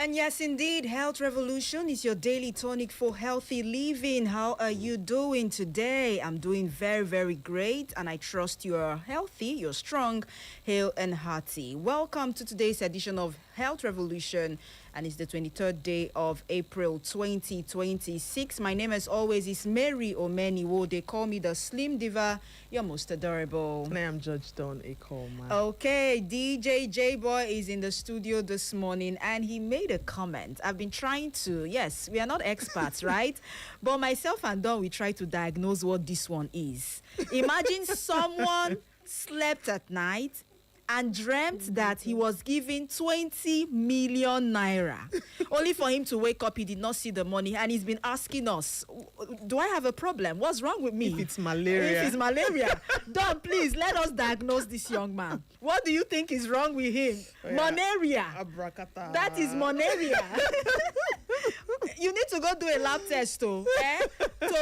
And yes, indeed, Health Revolution is your daily tonic for healthy living. How are you doing today? I'm doing very, very great, and I trust you are healthy, you're strong, hale, and hearty. Welcome to today's edition of Health Revolution, and it's the 23rd day of April 2026. My name, as always, is Mary Omeniwo. They call me the Slim Diva. You're most adorable. And I am Judge Don Akolman. Okay, DJ J-Boy is in the studio this morning, and he made a comment. I've been trying to, yes, we are not experts, right? But myself and Don, we try to diagnose what this one is. Imagine someone slept at night and dreamt that he was given 20 million naira. Only for him to wake up, he did not see the money, and he's been asking us, do I have a problem? What's wrong with me? If it's malaria. If it's malaria. Don, please, let us diagnose this young man. What do you think is wrong with him? Oh, yeah. Malaria. Abracata. That is malaria. You need to go do a lab test, to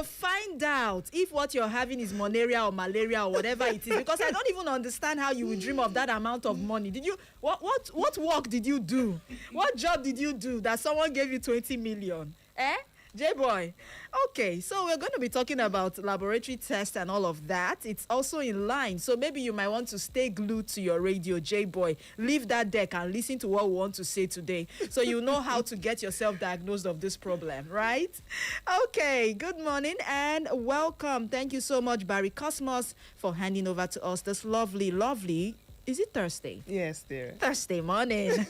find out if what you're having is malaria or malaria or whatever it is. Because I don't even understand how you would dream of that amount of money. Did you? What work did you do? What job did you do that someone gave you 20 million? J-Boy. Okay, so we're going to be talking about laboratory tests and all of that. It's also in line, so maybe you might want to stay glued to your radio, J-Boy. Leave that deck and listen to what we want to say today, so you know how to get yourself diagnosed of this problem, right? Okay, good morning and welcome. Thank you so much, Barry Cosmos, for handing over to us this lovely, is it Thursday? Yes, dear. Thursday morning.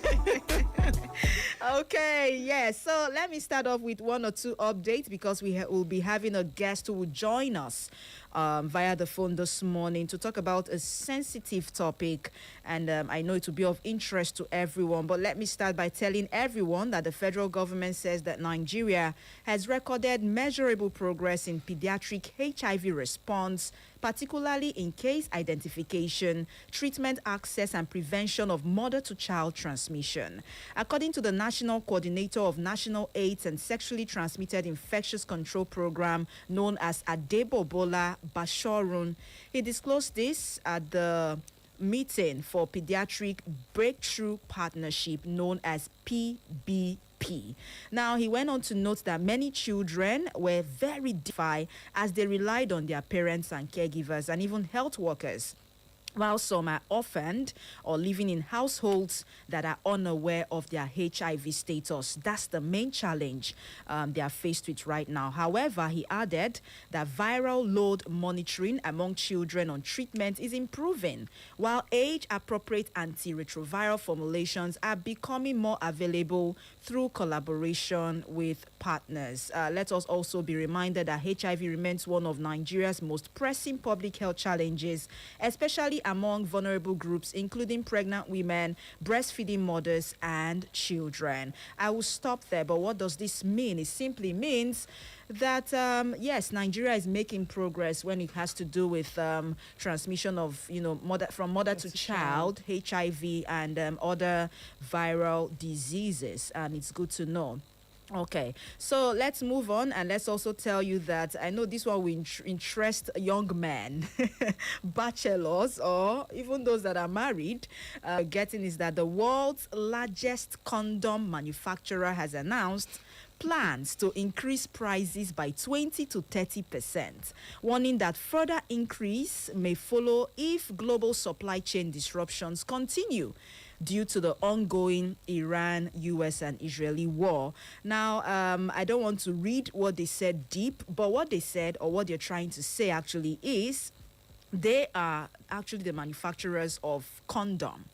Okay, yes. So let me start off with one or two updates because we will be having a guest who will join us via the phone this morning to talk about a sensitive topic. And I know it will be of interest to everyone. But let me start by telling everyone that the federal government says that Nigeria has recorded measurable progress in pediatric HIV response, particularly in case identification, treatment access, and prevention of mother-to-child transmission. According to the National Coordinator of National AIDS and Sexually Transmitted Infectious Control Program, known as Adebobola Bashorun, he disclosed this at the meeting for Pediatric Breakthrough Partnership, known as PBP. Now, he went on to note that many children were very defiant as they relied on their parents and caregivers and even health workers, while some are orphaned or living in households that are unaware of their HIV status. That's the main challenge they are faced with right now. However, he added that viral load monitoring among children on treatment is improving, while age-appropriate antiretroviral formulations are becoming more available through collaboration with partners. Let us also be reminded that HIV remains one of Nigeria's most pressing public health challenges, especially among vulnerable groups, including pregnant women, breastfeeding mothers, and children. I will stop there, but what does this mean? It simply means that, yes, Nigeria is making progress when it has to do with transmission of, from mother to child, HIV, and other viral diseases, and it's good to know. Okay, so let's move on, and let's also tell you that I know this one will interest young men, bachelors, or even those that are married. Getting is that the world's largest condom manufacturer has announced plans to increase prices by 20 to 30%, warning that further increase may follow if global supply chain disruptions continue due to the ongoing Iran, US, and Israeli war. Now, I don't want to read what they said deep, but what they said, or what they're trying to say actually, is they are actually the manufacturers of condom,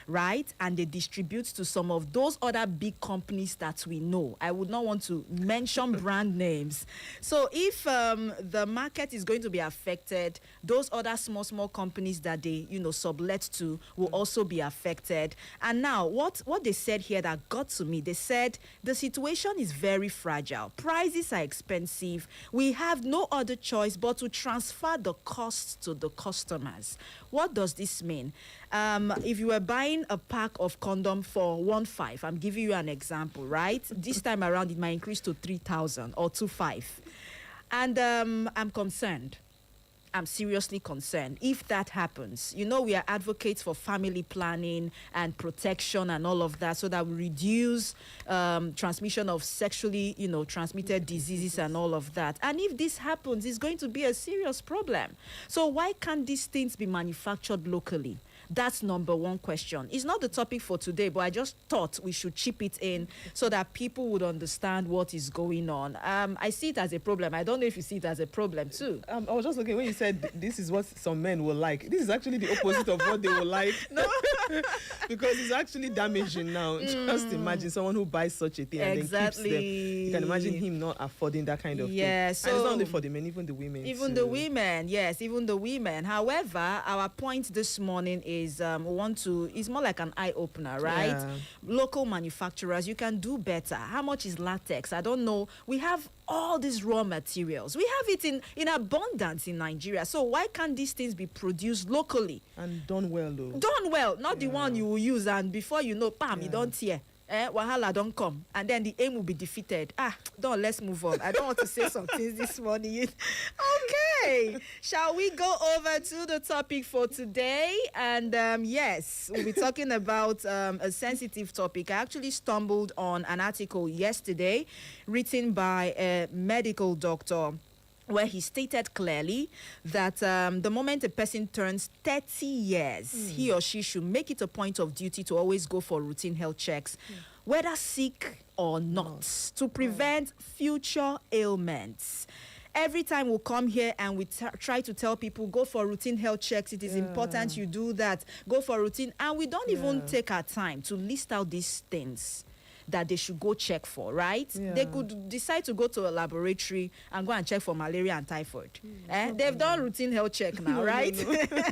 right? And they distribute to some of those other big companies that we know. I would not want to mention brand names. So if the market is going to be affected, those other small companies that they, sublet to will also be affected. And now, what they said here that got to me, they said the situation is very fragile. Prices are expensive. We have no other choice but to transfer the costs to the customers. What does this mean? If you were buying a pack of condom for 1,500, I'm giving you an example, right? This time around, it might increase to 3,000 or 2,500. And I'm concerned. I'm seriously concerned if that happens. We are advocates for family planning and protection and all of that, so that we reduce transmission of sexually, transmitted diseases and all of that. And if this happens, it's going to be a serious problem. So why can't these things be manufactured locally? That's number one question. It's not the topic for today, but I just thought we should chip it in so that people would understand what is going on. I see it as a problem. I don't know if you see it as a problem too. I was just looking when you said this is what some men will like. This is actually the opposite of what they will like. No, because it's actually damaging now. Just imagine someone who buys such a thing and then keeps them. You can imagine him not affording that kind of thing. So and it's not only for the men, even the women. Even the women, yes, even the women. However, our point this morning is it's more like an eye opener, right? Yeah. Local manufacturers, you can do better. How much is latex? I don't know. We have all these raw materials. We have it in abundance in Nigeria. So why can't these things be produced locally? And done well, though. Done well, not the one you will use and before you know, bam, you don't tear. Wahala don't come, and then the aim will be defeated. Let's move on. I don't want to say some things this morning. Okay, shall we go over to the topic for today? And yes, we'll be talking about a sensitive topic. I actually stumbled on an article yesterday written by a medical doctor, where he stated clearly that the moment a person turns 30 years, he or she should make it a point of duty to always go for routine health checks, whether sick or not, to prevent future ailments. Every time we come here and we try to tell people, go for routine health checks, it is important you do that, go for routine, and we don't even take our time to list out these things that they should go check for, right? They could decide to go to a laboratory and go and check for malaria and typhoid. They've done routine health check now, right? No.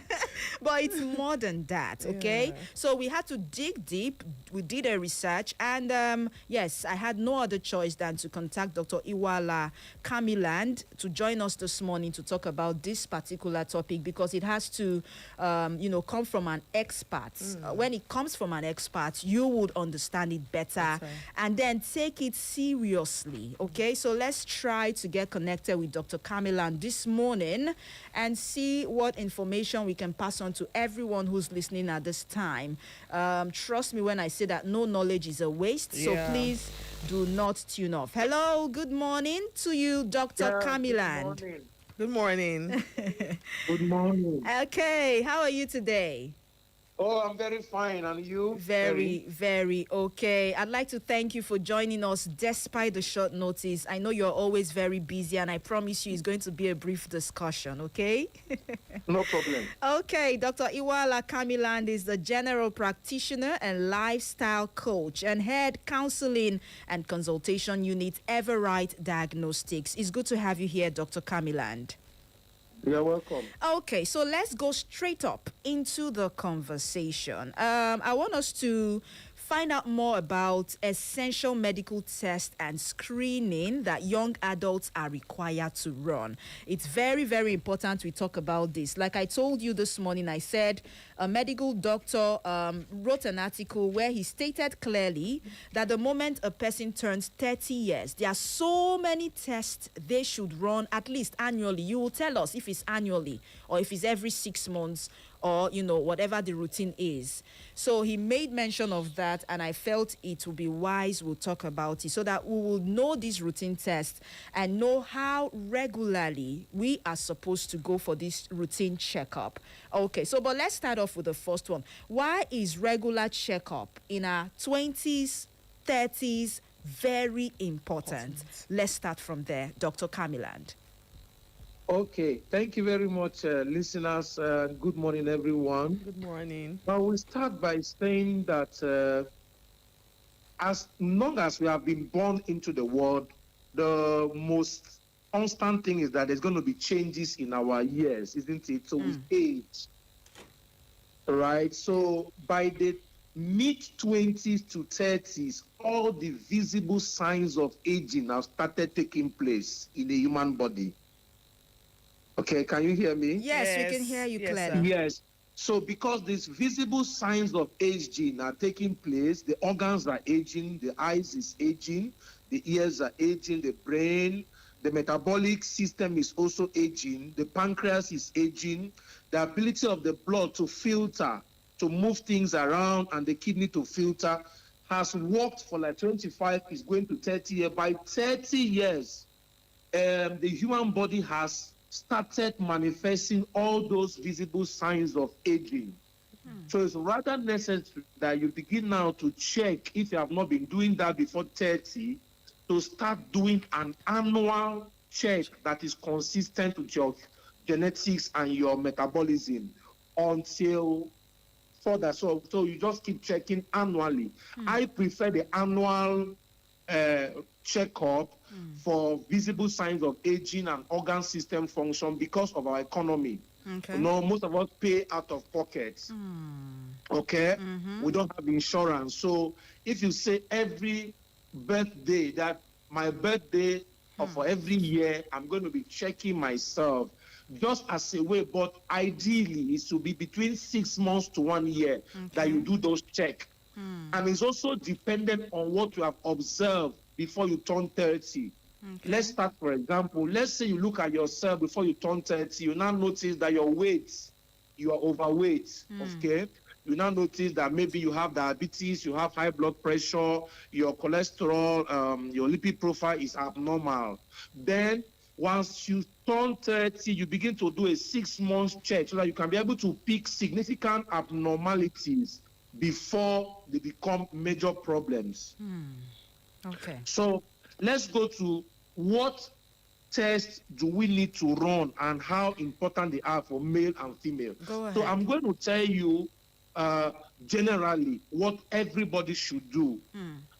But it's more than that, okay? So we had to dig deep. We did a research, and yes, I had no other choice than to contact Dr. Iwala Kamiland to join us this morning to talk about this particular topic, because it has to, come from an expert. When it comes from an expert, you would understand it better. And then take it seriously, okay? So let's try to get connected with Dr. Kamilan this morning and see what information we can pass on to everyone who's listening at this time. Trust me when I say that no knowledge is a waste, so please do not tune off. Hello, good morning to you, Dr. Kamilan. Good morning. Good morning. Okay, how are you today? Oh, I'm very fine. And you? Very, very okay. I'd like to thank you for joining us despite the short notice. I know you're always very busy, and I promise you it's going to be a brief discussion, okay? No problem. Okay, Dr. Iwala Kamiland is the general practitioner and lifestyle coach and head counseling and consultation unit Everright Diagnostics. It's good to have you here, Dr. Kamiland. You're welcome. Okay, so let's go straight up into the conversation. I want us to find out more about essential medical tests and screening that young adults are required to run. It's very, very important we talk about this. Like I told you this morning, I said a medical doctor wrote an article where he stated clearly that the moment a person turns 30 years, there are so many tests they should run at least annually. You will tell us if it's annually or if it's every 6 months or, whatever the routine is. So he made mention of that, and I felt it would be wise we'll talk about it so that we will know these routine tests and know how regularly we are supposed to go for this routine checkup. Okay, but let's start off with the first one. Why is regular checkup in our 20s, 30s very important? Let's start from there, Dr. Kamiland. Okay. Thank you very much, listeners. Good morning, everyone. Good morning. I will start by saying that as long as we have been born into the world, the most constant thing is that there's going to be changes in our years, isn't it? So with age, right? So by the mid-20s to 30s, all the visible signs of aging have started taking place in the human body. Okay, can you hear me? Yes, we can hear you clearly. Yes. So because these visible signs of aging are taking place, the organs are aging, the eyes is aging, the ears are aging, the brain, The metabolic system is also aging. The pancreas is aging. The ability of the blood to filter, to move things around, and the kidney to filter has worked for like 25, is going to 30 years. By 30 years, the human body has started manifesting all those visible signs of aging. So it's rather necessary that you begin now to check, if you have not been doing that before 30, to start doing an annual check that is consistent with your genetics and your metabolism until further. So you just keep checking annually. I prefer the annual checkup for visible signs of aging and organ system function because of our economy. Okay. You know, most of us pay out of pocket. Okay? We don't have insurance. So if you say every birthday, that my birthday or for every year, I'm going to be checking myself just as a way, but ideally it should be between 6 months to 1 year that you do those checks. And it's also dependent on what you have observed before you turn 30. Let's start, for example, let's say you look at yourself before you turn 30, you now notice that your weight, you are overweight, okay? You now notice that maybe you have diabetes, you have high blood pressure, your cholesterol, your lipid profile is abnormal. Then once you turn 30, you begin to do a 6-month check so that you can be able to pick significant abnormalities before they become major problems. Okay. So let's go to what tests do we need to run and how important they are for male and female. Go ahead. So I'm going to tell you generally what everybody should do.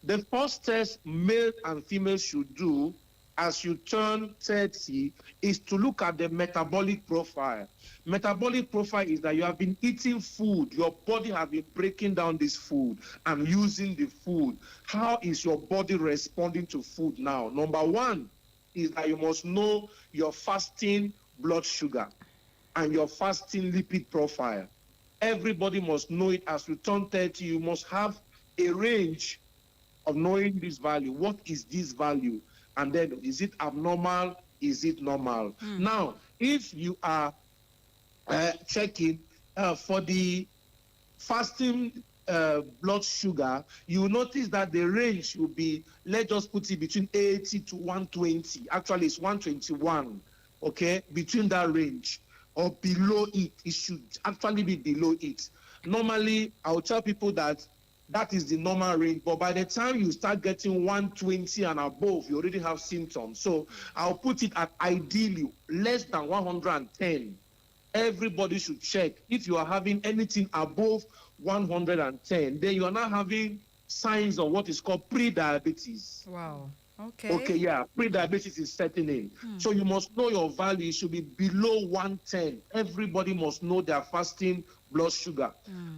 The first test male and female should do as you turn 30 is to look at the metabolic profile. Metabolic profile is that you have been eating food, your body has been breaking down this food and using the food. How is your body responding to food now? Number one is that you must know your fasting blood sugar and your fasting lipid profile. Everybody must know it. As you turn 30, you must have a range of knowing this value. What is this value? And then, is it abnormal? Is it normal? Now, if you are checking for the fasting blood sugar, you will notice that the range will be, let's just put it between 80 to 120. Actually, it's 121, okay? Between that range or below it. It should actually be below it. Normally, I'll tell people that that is the normal range, but by the time you start getting 120 and above, you already have symptoms. So I'll put it at ideally less than 110. Everybody should check. If you are having anything above 110, then you are now having signs of what is called pre-diabetes. Wow. Okay. Okay, yeah, pre-diabetes is setting in. So you must know your value. It should be below 110. Everybody must know their fasting blood sugar.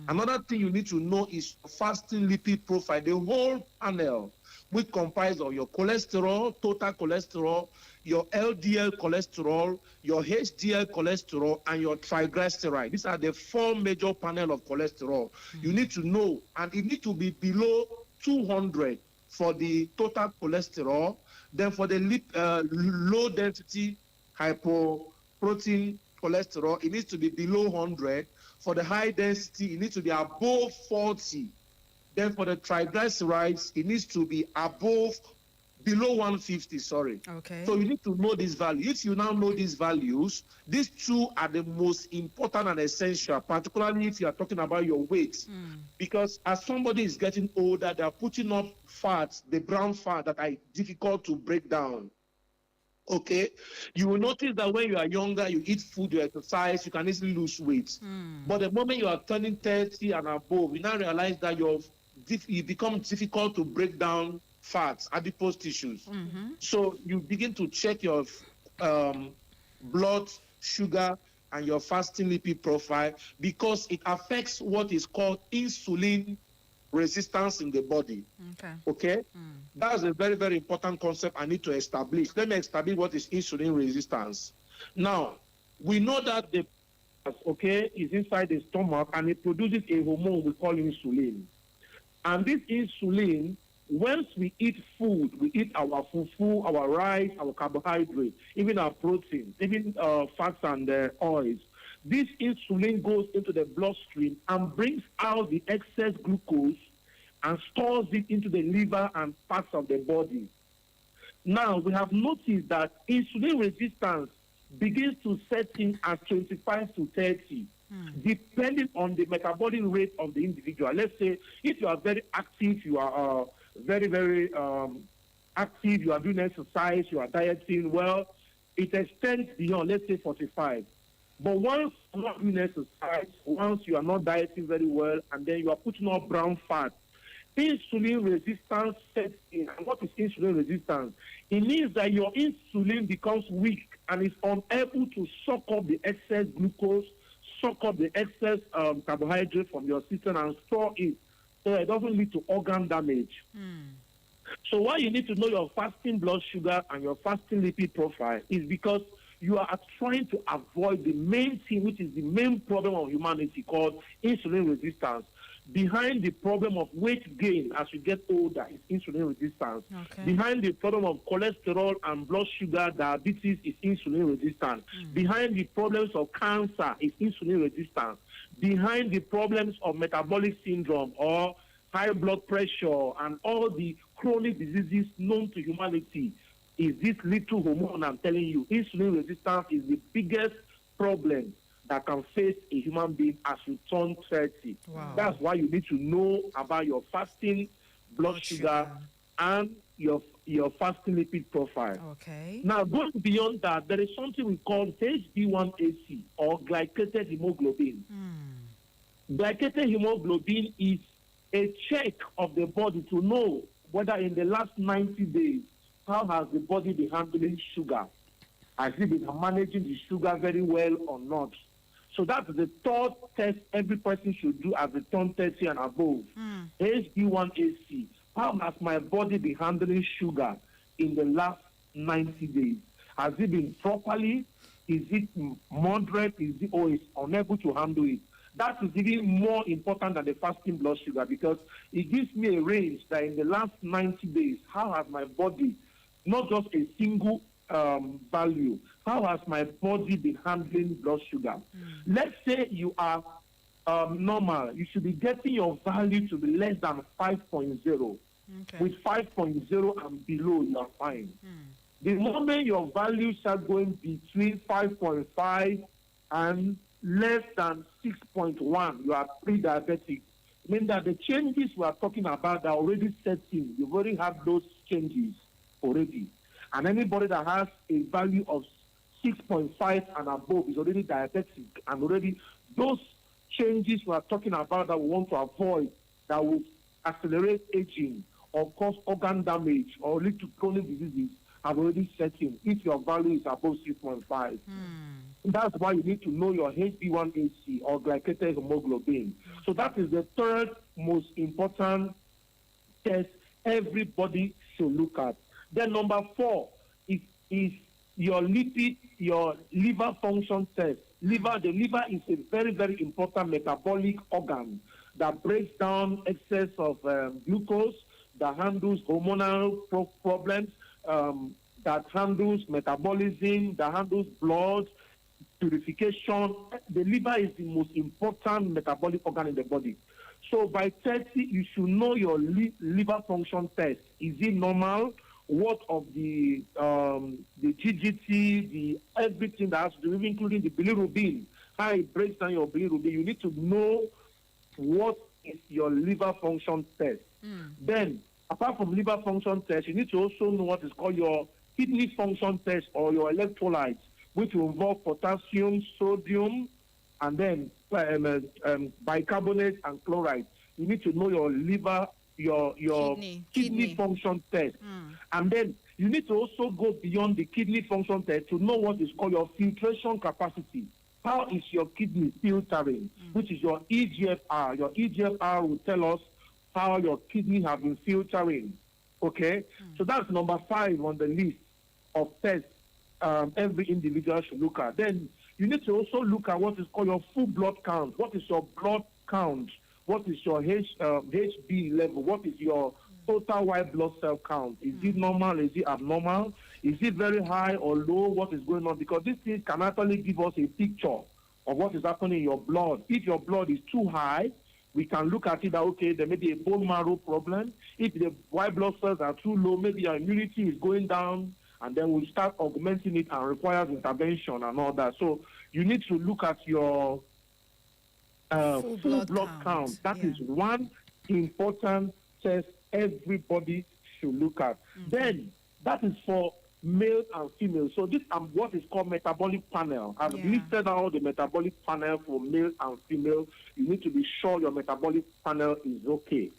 Another thing you need to know is fasting lipid profile, the whole panel, which comprises of your cholesterol, total cholesterol, your LDL cholesterol, your HDL cholesterol, and your triglyceride. These are the 4 major panel of cholesterol. You need to know, and it needs to be below 200 for the total cholesterol. Then for the low density hypoprotein cholesterol, it needs to be below 100. For the high density, it needs to be above 40. Then for the triglycerides, it needs to be below 150, sorry. Okay. So you need to know this value. If you now know these values, these two are the most important and essential, particularly if you are talking about your weight. Because as somebody is getting older, they are putting up fats, the brown fat that are difficult to break down. Okay, you will notice that when you are younger, you eat food, you exercise, you can easily lose weight. But the moment you are turning 30 and above, you now realize that it becomes difficult to break down fats, adipose tissues. So you begin to check your blood sugar and your fasting lipid profile, because it affects what is called insulin resistance in the body. Okay? That's a very, very important concept I need to establish. Let me establish what is insulin resistance. Now, we know that the is inside the stomach and it produces a hormone we call insulin. And this insulin once we eat food, we eat our fufu, our rice, our carbohydrates, even our protein, even fats and oils. This insulin goes into the bloodstream and brings out the excess glucose and stores it into the liver and parts of the body. Now, we have noticed that insulin resistance begins to set in at 25 to 30, depending on the metabolic rate of the individual. Let's say if you are very active, you are very, very active, you are doing exercise, you are dieting, well, it extends beyond, let's say, 45. But once you are not doing exercise, once you are not dieting very well, and then you are putting on brown fat, insulin resistance sets in. And what is insulin resistance? It means that your insulin becomes weak and is unable to suck up the excess glucose, suck up the excess carbohydrate from your system and store it so it doesn't lead to organ damage. So why you need to know your fasting blood sugar and your fasting lipid profile is because you are trying to avoid the main thing, which is the main problem of humanity, called insulin resistance. Behind the problem of weight gain as you get older is insulin resistance. Okay. Behind the problem of cholesterol and blood sugar diabetes is insulin resistance. Behind the problems of cancer is insulin resistance. Behind the problems of metabolic syndrome or high blood pressure and all the chronic diseases known to humanity is this little hormone I'm telling you. Insulin resistance is the biggest problem that can face a human being as you turn 30. Wow. That's why you need to know about your fasting blood sugar and your fasting lipid profile. Okay. Now, going beyond that, there is something we call HB1AC or glycated hemoglobin. Glycated hemoglobin is a check of the body to know whether in the last 90 days, how has the body been handling sugar? Has it been managing the sugar very well or not? So that's the third test every person should do as they turn 30 and above. HB1AC. How has my body been handling sugar in the last 90 days? Has it been properly? Is it moderate? Or is unable to handle it? That is even more important than the fasting blood sugar because it gives me a range that in the last 90 days, how has my body, not just a single value, how has my body been handling blood sugar? Let's say you are normal. You should be getting your value to be less than 5.0. Okay. With 5.0 and below, you are fine. The moment your value start going between 5.5 and less than 6.1, you are pre-diabetic. Meaning that the changes we are talking about are already set in. You've already had those changes already. And anybody that has a value of 6.5 and above is already diabetic. And already those changes we are talking about that we want to avoid, that will accelerate aging or cause organ damage or lead to chronic diseases, have already set in if your value is above 6.5. That's why you need to know your HB1AC or glycated hemoglobin. So that is the third most important test everybody should look at. Then number 4 is your lipid, your liver function test. The liver is a very, very important metabolic organ that breaks down excess of glucose, that handles hormonal problems, that handles metabolism, that handles blood purification. The liver is the most important metabolic organ in the body. So by 30, you should know your liver function test. Is it normal? What of the GGT, the everything that has to do, even including the bilirubin, how it breaks down your bilirubin. You need to know what is your liver function test. Then, apart from liver function test, you need to also know what is called your kidney function test or your electrolytes, which will involve potassium, sodium, and then bicarbonate and chloride. You need to know your liver, your kidney function test. And then you need to also go beyond the kidney function test to know what is called your filtration capacity. How is your kidney filtering, which is your EGFR. Your EGFR will tell us how your kidney have been filtering. Okay? So that's number 5 on the list of tests every individual should look at. Then you need to also look at what is called your full blood count. What is your blood count? What is your HB level? What is your total white blood cell count. Is it normal? Is it abnormal? Is it very high or low? What is going on? Because these things can actually give us a picture of what is happening in your blood. If your blood is too high, we can look at it that, okay, there may be a bone marrow problem. If the white blood cells are too low, maybe your immunity is going down, and then we start augmenting it and requires intervention and all that. So you need to look at your full blood count. That is one important test everybody should look at. Then that is for male and female. So this is what is called metabolic panel. I've listed out the metabolic panel for male and female. You need to be sure your metabolic panel is okay.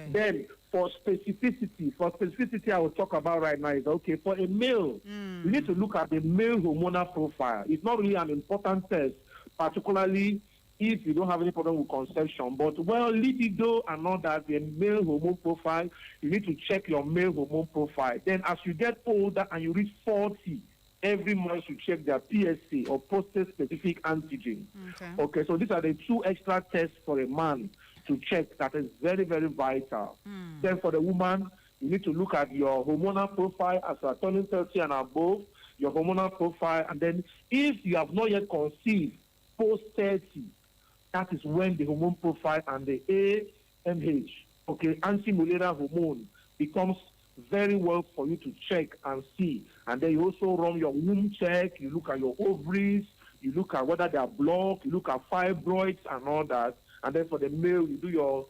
Then for specificity I will talk about right now is, okay, for a male, you need to look at the male hormonal profile. It's not really an important test, particularly if you don't have any problem with conception. But, well, libido and all that, the male hormone profile, you need to check your male hormone profile. Then as you get older and you reach 40, every month you check their PSA or prostate-specific antigen. Okay, so these are the two extra tests for a man to check that is very, very vital. Then for the woman, you need to look at your hormonal profile as you are turning 30 and above, your hormonal profile. And then if you have not yet conceived post-30, that is when the hormone profile and the AMH, okay, anti-malarial hormone, becomes very well for you to check and see. And then you also run your womb check, you look at your ovaries, you look at whether they are blocked, you look at fibroids and all that. And then for the male, you do your